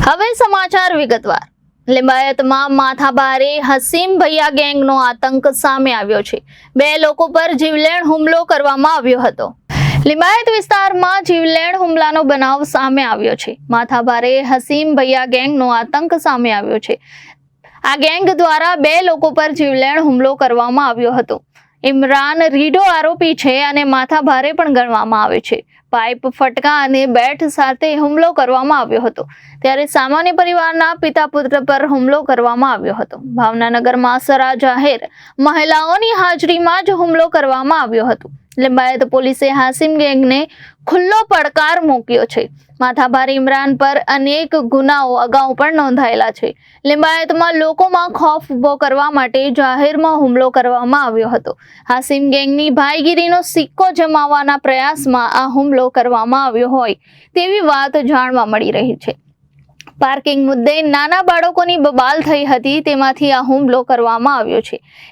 હવે સમાચાર વિગતવાર. લિંબાયતમાં માથાભારે હસીમ ભૈયા ગેંગનો આતંક સામે આવ્યો છે. 2 લોકો પર જીવલેણ હુમલો કરવામાં આવ્યો હતો. લિંબાયત વિસ્તારમાં જીવલેણ હુમલાનો બનાવ સામે આવ્યો છે. માથાભારે હસીમ ભૈયા ગેંગનો આતંક સામે આવ્યો છે. આ ગેંગ દ્વારા 2 લોકો પર જીવલેણ હુમલો કરવામાં આવ્યો હતો. ઇમરાન રીઢો આરોપી છે અને માથાભારે પણ ગણવામાં આવે છે. પાઇપ, ફટકા અને બેટ સાથે હુમલો કરવામાં આવ્યો હતો. ત્યારે સામાન્ય પરિવારના પિતા પુત્ર પર હુમલો કરવામાં આવ્યો હતો. ભાવનગરમાં સરા જાહેર મહિલાઓની હાજરીમાં જ હુમલો કરવામાં આવ્યો હતો. લિંબાયત પોલીસે હાસિમ ગેંગને ખુલ્લો પડકાર મૂક્યો છે. માથાભારે ઇમરાન પર અનેક ગુનાઓ અગાઉ પણ નોંધાયેલા છે. લિંબાયતમાં લોકોમાં ખોફ ઉભો કરવા માટે જાહેરમાં હુમલો કરવામાં આવ્યો હતો. હાસિમ ગેંગની ભાઈગીરીનો સિક્કો જમાવવાના પ્રયાસમાં આ હુમલો કરવામાં આવ્યો હોય તેવી વાત જાણવા મળી રહી છે. પાર્કિંગ મુદ્દે નાના બાળકોની બબાલ થઈ હતી, તેમાંથી આ હુમલો કરવામાં આવ્યો છે.